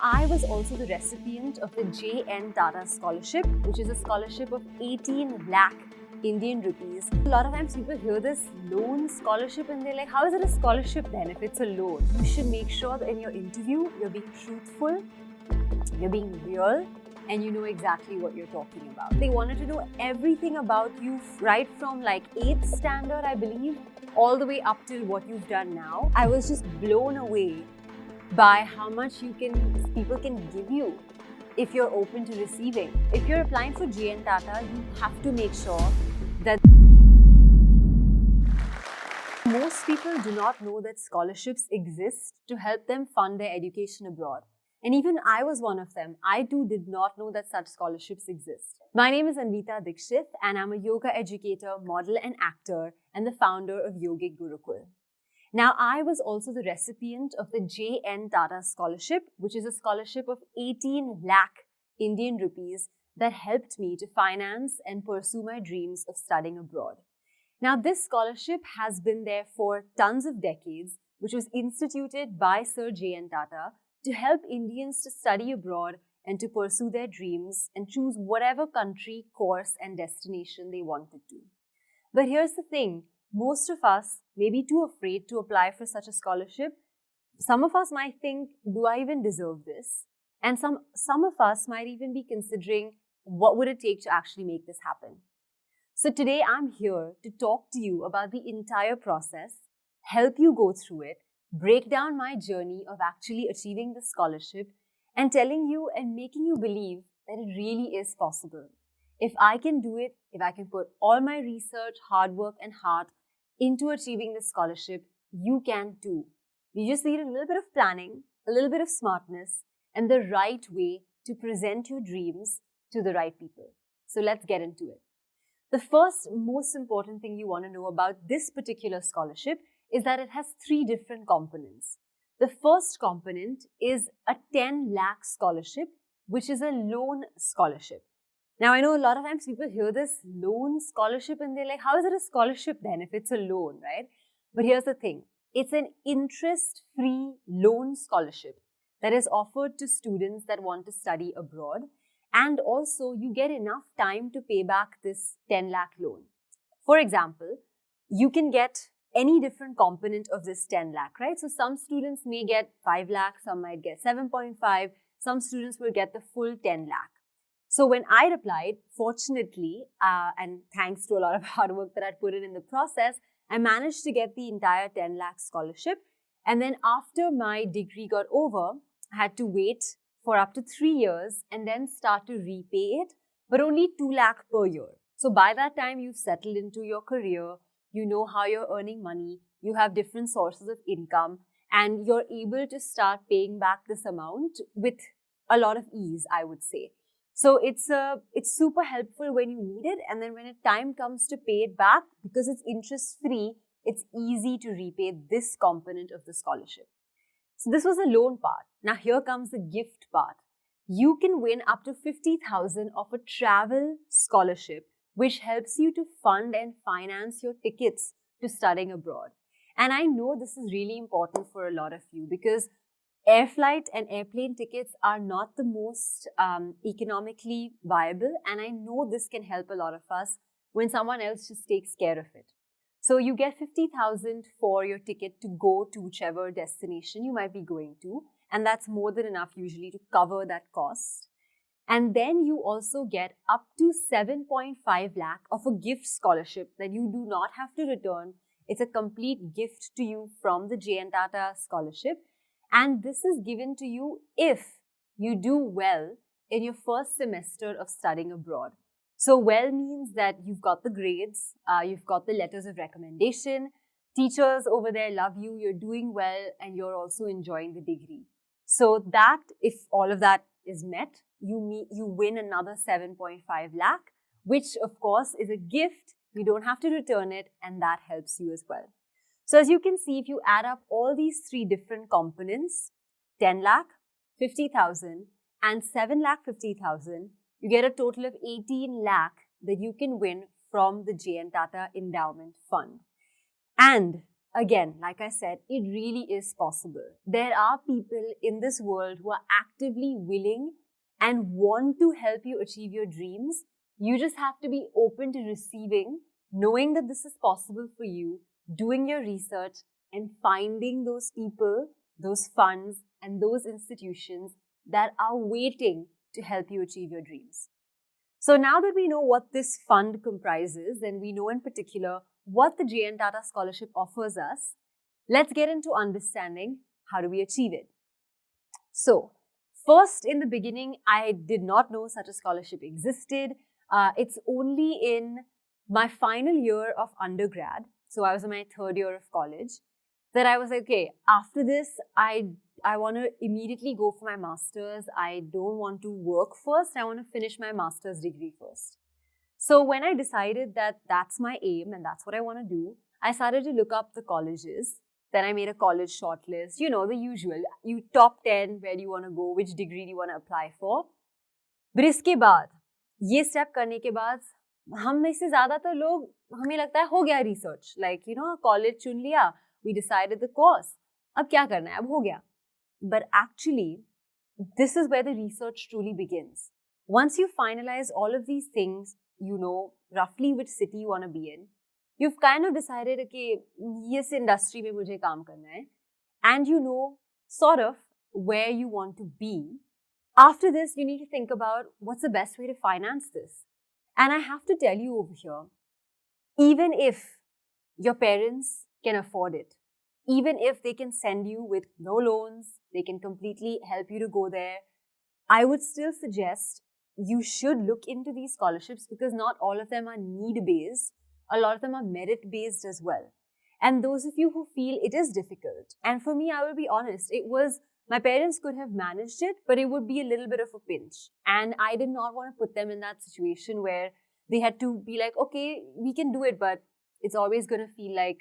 I was also the recipient of the J.N. Tata scholarship, which is a scholarship of 18 lakh Indian rupees. A lot of times people hear this loan scholarship and they're like, how is it a scholarship then if it's a loan? You should make sure that in your interview, you're being truthful, you're being real, and you know exactly what you're talking about. They wanted to know everything about you, right from like 8th standard, I believe, all the way up till what you've done now. I was just blown away by how much people can give you if you're open to receiving. If you're applying for J.N. Tata, you have to make sure that most people do not know that scholarships exist to help them fund their education abroad. And even I was one of them. I too did not know that such scholarships exist. My name is Anvita Dixit and I'm a yoga educator, model and actor and the founder of Yogic Gurukul. Now, I was also the recipient of the J.N. Tata scholarship, which is a scholarship of 18 lakh Indian rupees that helped me to finance and pursue my dreams of studying abroad. Now, this scholarship has been there for tons of decades, which was instituted by Sir J.N. Tata to help Indians to study abroad and to pursue their dreams and choose whatever country, course, and destination they wanted to. But here's the thing. Most of us may be too afraid to apply for such a scholarship. Some of us might think, do I even deserve this? And some of us might even be considering, what would it take to actually make this happen? So today I'm here to talk to you about the entire process, help you go through it, break down my journey of actually achieving the scholarship, and telling you and making you believe that it really is possible. If I can do it, if I can put all my research, hard work, and heart into achieving this scholarship, you can too. You just need a little bit of planning, a little bit of smartness, and the right way to present your dreams to the right people. So let's get into it. The first most important thing you want to know about this particular scholarship is that it has 3 different components. The first component is a 10 lakh scholarship, which is a loan scholarship. Now, I know a lot of times people hear this loan scholarship and they're like, how is it a scholarship then if it's a loan, right? But here's the thing. It's an interest-free loan scholarship that is offered to students that want to study abroad. And also, you get enough time to pay back this 10 lakh loan. For example, you can get any different component of this 10 lakh, right? So some students may get 5 lakh, some might get 7.5, some students will get the full 10 lakh. So when I applied, fortunately, and thanks to a lot of hard work that I'd put in the process, I managed to get the entire 10 lakh scholarship. And then after my degree got over, I had to wait for up to 3 years and then start to repay it, but only 2 lakh per year. So by that time, you've settled into your career, you know how you're earning money, you have different sources of income, and you're able to start paying back this amount with a lot of ease, I would say. So it's super helpful when you need it, and then when time comes to pay it back, because it's interest-free, it's easy to repay this component of the scholarship. So this was the loan part. Now here comes the gift part. You can win up to 50,000 of a travel scholarship, which helps you to fund and finance your tickets to studying abroad. And I know this is really important for a lot of you because air flight and airplane tickets are not the most economically viable, and I know this can help a lot of us when someone else just takes care of it. So you get 50,000 for your ticket to go to whichever destination you might be going to, and that's more than enough usually to cover that cost. And then you also get up to 7.5 lakh of a gift scholarship that you do not have to return. It's a complete gift to you from the J.N. Tata scholarship. And this is given to you if you do well in your first semester of studying abroad. So well means that you've got the grades, you've got the letters of recommendation, teachers over there love you, you're doing well, and you're also enjoying the degree. So that, if all of that is met, you win another 7.5 lakh, which of course is a gift. You don't have to return it, and that helps you as well. So as you can see, if you add up all these 3 different components, 10 lakh, 50,000 and 7 lakh 50,000, you get a total of 18 lakh that you can win from the J.N. Tata Endowment Fund. And again, like I said, it really is possible. There are people in this world who are actively willing and want to help you achieve your dreams. You just have to be open to receiving, knowing that this is possible for you, doing your research, and finding those people, those funds, and those institutions that are waiting to help you achieve your dreams. So now that we know what this fund comprises, and we know in particular what the JN Tata Scholarship offers us, let's get into understanding how do we achieve it. So, first, in the beginning, I did not know such a scholarship existed. It's only in my final year of undergrad, so I was in my third year of college, that I was like, okay, after this, I want to immediately go for my master's. I don't want to work first. I want to finish my master's degree first. So when I decided that that's my aim and that's what I want to do, I started to look up the colleges. Then I made a college shortlist, you know, the usual. You top 10, where do you want to go, which degree do you want to apply for. But इसके बाद, ये step करने के बाद, हम में से ज़्यादातर लोग, हमें लगता है हो गया research. Like, you know, college चुन लिया, we decided the course. अब क्या करना है, अब हो गया. But actually, this is where the research truly begins. Once you finalize all of these things, you know roughly which city you want to be in. You've kind of decided, okay, yes, industry mein mujhe kaam karna hai. And you know sort of where you want to be. After this, you need to think about what's the best way to finance this. And I have to tell you over here, even if your parents can afford it, even if they can send you with no loans, they can completely help you to go there, I would still suggest you should look into these scholarships, because not all of them are need-based. A lot of them are merit-based as well. And those of you who feel it is difficult, and for me, I will be honest, my parents could have managed it, but it would be a little bit of a pinch. And I did not want to put them in that situation where they had to be like, okay, we can do it, but it's always going to feel like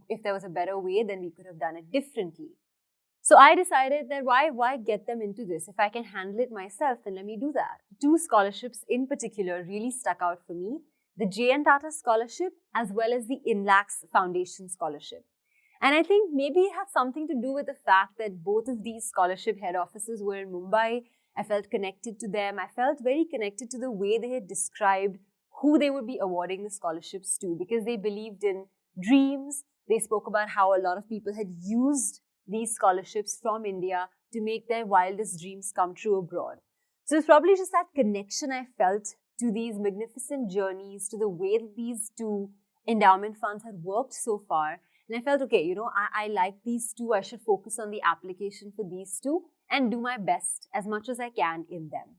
if there was a better way, then we could have done it differently. So I decided that why get them into this? If I can handle it myself, then let me do that. Two scholarships in particular really stuck out for me: the JN Tata Scholarship as well as the Lakh's Foundation Scholarship. And I think maybe it had something to do with the fact that both of these scholarship head offices were in Mumbai. I felt connected to them. I felt very connected to the way they had described who they would be awarding the scholarships to, because they believed in dreams. They spoke about how a lot of people had used these scholarships from India to make their wildest dreams come true abroad. So it's probably just that connection I felt to these magnificent journeys, to the way that these two endowment funds had worked so far. And I felt, okay, you know, I like these two. I should focus on the application for these two and do my best as much as I can in them.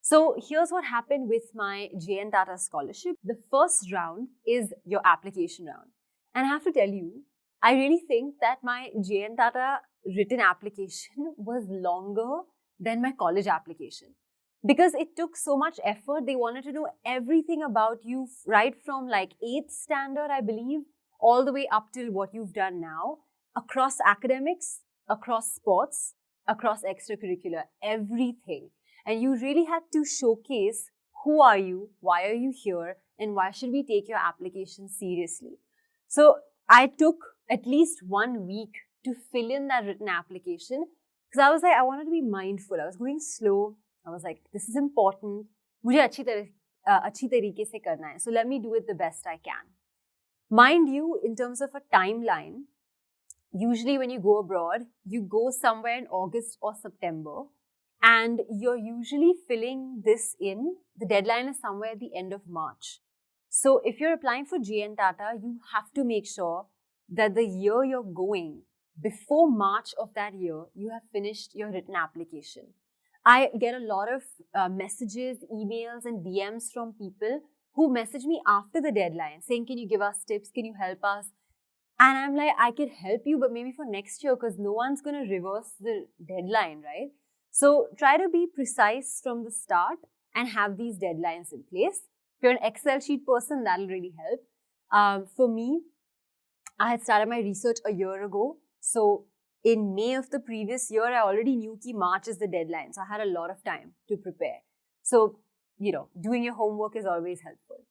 So here's what happened with my JN Tata Scholarship. The first round is your application round. And I have to tell you, I really think that my JN Tata written application was longer than my college application, because it took so much effort. They wanted to know everything about you, right from like 8th standard, I believe, all the way up till what you've done now, across academics, across sports, across extracurricular, everything. And you really had to showcase who are you, why are you here, and why should we take your application seriously. So I took at least 1 week to fill in that written application, because I was like, I wanted to be mindful. I was going slow. I was like, this is important. मुझे अच्छी तरीके से करना है. So let me do it the best I can. Mind you, in terms of a timeline, usually when you go abroad, you go somewhere in August or September, and you're usually filling this in. The deadline is somewhere at the end of March. So if you're applying for JN Tata, you have to make sure that the year you're going, before March of that year, you have finished your written application. I get a lot of messages, emails, and DMs from people who message me after the deadline saying, can you give us tips? Can you help us? And I'm like, I can help you, but maybe for next year, because no one's going to reverse the deadline, right? So try to be precise from the start and have these deadlines in place. If you're an Excel sheet person, that'll really help. For me, I had started my research a year ago. So in May of the previous year, I already knew that March is the deadline. So I had a lot of time to prepare. So, you know, doing your homework is always helpful.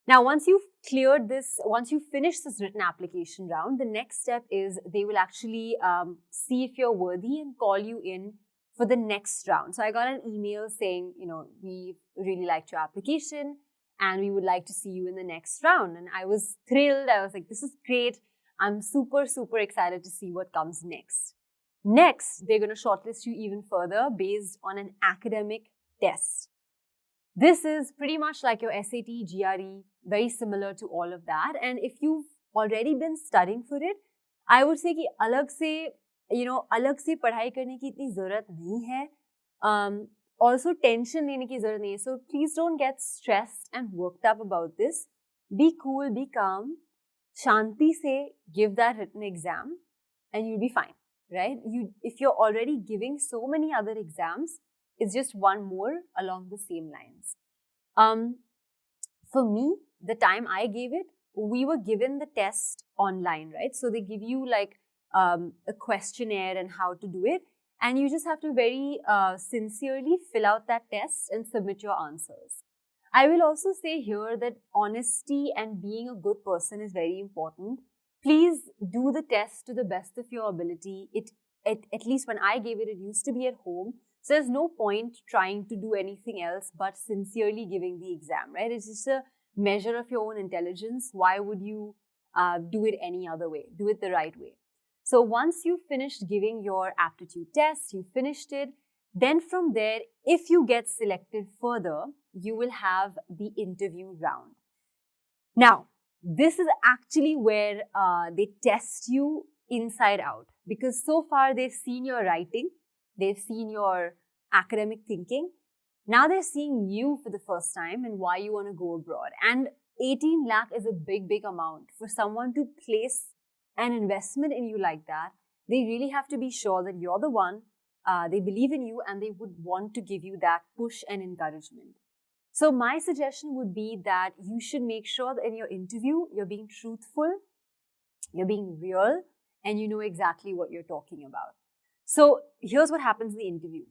Now, once you've cleared this, once you finish this written application round, the next step is they will actually see if you're worthy and call you in for the next round. So I got an email saying, we really liked your application and we would like to see you in the next round. And I was thrilled. I was like, this is great. I'm super, super excited to see what comes next. Next, they're going to shortlist you even further based on an academic test. This is pretty much like your SAT, GRE, very similar to all of that. And if you've already been studying for it, I would say कि अलग से पढ़ाई करने की इतनी ज़रूरत नहीं है. Also, tension लेने की ज़रूरत नहीं है. So please don't get stressed and worked up about this. Be cool, be calm. Shanti se give that written exam and you'll be fine, right? If you're already giving so many other exams, it's just one more along the same lines. For me, the time I gave it, we were given the test online, right? So they give you like a questionnaire and how to do it. And you just have to very sincerely fill out that test and submit your answers. I will also say here that honesty and being a good person is very important. Please do the test to the best of your ability. At least when I gave it, it used to be at home. So there's no point trying to do anything else but sincerely giving the exam, right? It's just a measure of your own intelligence. Why would you do it any other way? Do it the right way. So once you finished giving your aptitude test, you finished it, then from there, if you get selected further, you will have the interview round. Now, this is actually where they test you inside out, because so far they've seen your writing, they've seen your academic thinking. Now they're seeing you for the first time and why you want to go abroad. And 18 lakh is a big, big amount. For someone to place an investment in you like that, they really have to be sure that you're the one, they believe in you and they would want to give you that push and encouragement. So my suggestion would be that you should make sure that in your interview, you're being truthful, you're being real, and you know exactly what you're talking about. So here's what happens in the interview.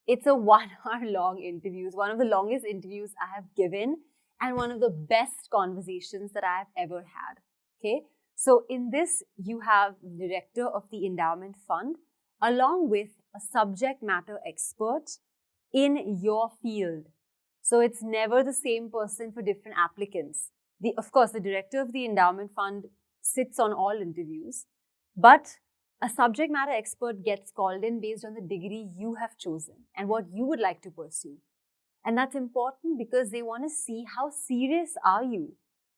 It's a 1 hour long interview. It's one of the longest interviews I have given and one of the best conversations that I have ever had. Okay. So in this, you have the director of the endowment fund along with a subject matter expert in your field. So it's never the same person for different applicants. Of course, the director of the endowment fund sits on all interviews, but a subject matter expert gets called in based on the degree you have chosen and what you would like to pursue. And that's important because they want to see how serious are you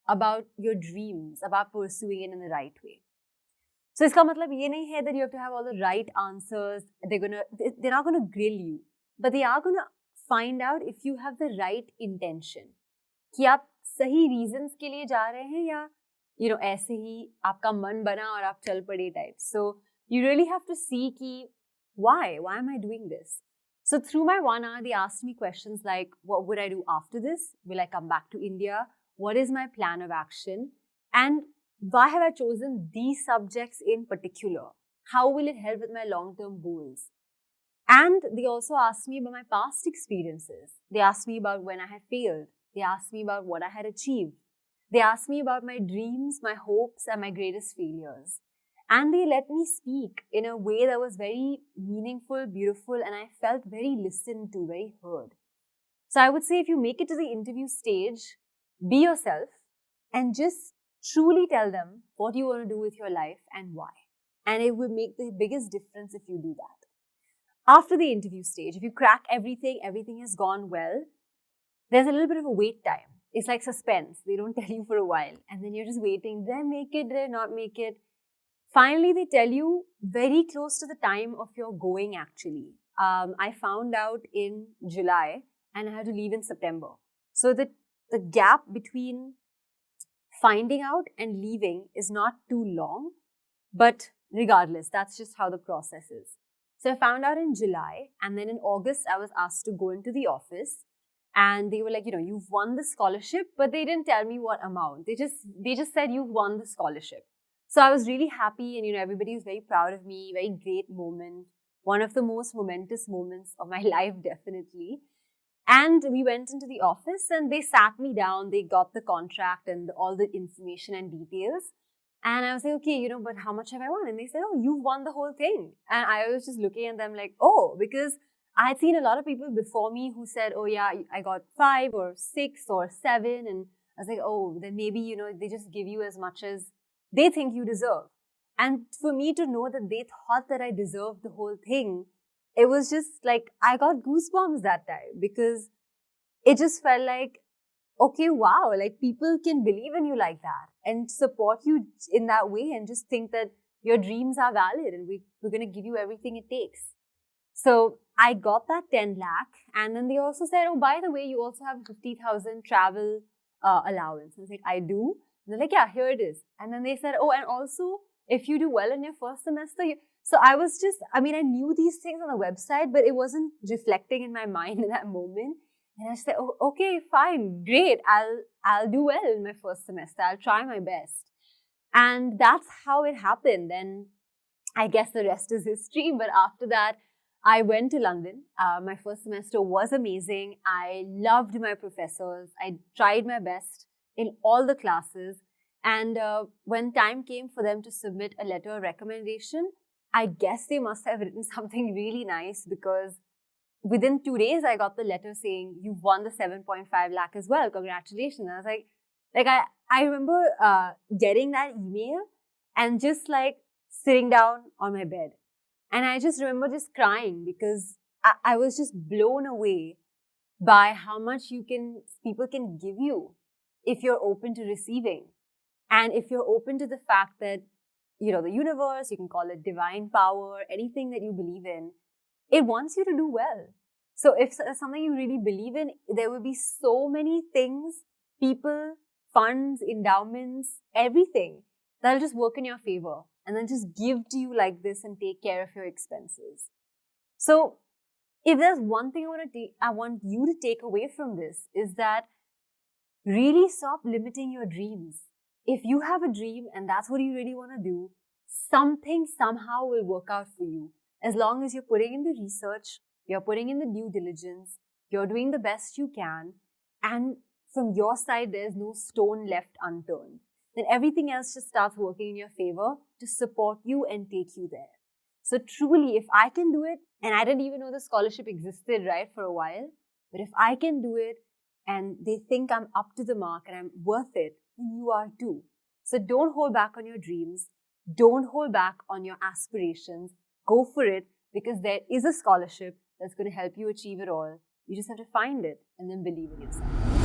about your dreams, about pursuing it in the right way. So iska matlab ye nahi hai that you have to have all the right answers. They're not going to grill you, but they are going to find out if you have the right intention. कि आप सही reasons के लिए जा रहे हैं या ऐसे ही आपका मन बना और आप चल पड़े type. So you really have to see कि why am I doing this? So through my 1 hour, they asked me questions like, what would I do after this? Will I come back to India? What is my plan of action? And why have I chosen these subjects in particular? How will it help with my long-term goals? And they also asked me about my past experiences. They asked me about when I had failed. They asked me about what I had achieved. They asked me about my dreams, my hopes, and my greatest failures. And they let me speak in a way that was very meaningful, beautiful, and I felt very listened to, very heard. So I would say if you make it to the interview stage, be yourself and just truly tell them what you want to do with your life and why. And it will make the biggest difference if you do that. After the interview stage, if you crack everything has gone well, there's a little bit of a wait time. It's like suspense. They don't tell you for a while. And then you're just waiting. Did I make it? Did I not make it? Finally, they tell you very close to the time of your going actually. I found out in July and I had to leave in September. So the gap between finding out and leaving is not too long. But regardless, that's just how the process is. So I found out in July and then in August, I was asked to go into the office and they were like, you've won the scholarship, but they didn't tell me what amount. They just said you've won the scholarship. So I was really happy and, everybody was very proud of me, very great moment. One of the most momentous moments of my life, definitely. And we went into the office and they sat me down. They got the contract and all the information and details. And I was like, okay, but how much have I won? And they said, oh, you've won the whole thing. And I was just looking at them like, oh, because I had seen a lot of people before me who said, oh yeah, I got 5 or 6 or 7. And I was like, oh, then maybe, they just give you as much as they think you deserve. And for me to know that they thought that I deserved the whole thing, it was just like, I got goosebumps that time because it just felt like, okay, wow, like people can believe in you like that and support you in that way and just think that your dreams are valid and we're going to give you everything it takes. So I got that 10 lakh and then they also said, oh, by the way, you also have 50,000 travel allowance. I was like, I do? And they're like, yeah, here it is. And then they said, oh, and also if you do well in your first semester, so I was just, I knew these things on the website, but it wasn't reflecting in my mind in that moment. And I said, oh, okay, fine, great. I'll do well in my first semester. I'll try my best. And that's how it happened. And I guess the rest is history. But after that, I went to London. My first semester was amazing. I loved my professors. I tried my best in all the classes. And when time came for them to submit a letter of recommendation, I guess they must have written something really nice because within 2 days, I got the letter saying, you've won the 7.5 lakh as well. Congratulations. I was like I remember getting that email and just like sitting down on my bed. And I just remember just crying because I was just blown away by how much people can give you if you're open to receiving. And if you're open to the fact that, the universe, you can call it divine power, anything that you believe in, it wants you to do well. So if something you really believe in, there will be so many things, people, funds, endowments, everything that'll just work in your favor and then just give to you like this and take care of your expenses. So if there's one thing I want you to take away from this is that really stop limiting your dreams. If you have a dream and that's what you really want to do, something somehow will work out for you. As long as you're putting in the research, you're putting in the due diligence, you're doing the best you can, and from your side, there's no stone left unturned, then everything else just starts working in your favor to support you and take you there. So truly, if I can do it, and I didn't even know the scholarship existed, right, for a while, but if I can do it and they think I'm up to the mark and I'm worth it, then you are too. So don't hold back on your dreams. Don't hold back on your aspirations. Go for it because there is a scholarship that's going to help you achieve it all. You just have to find it and then believe in yourself.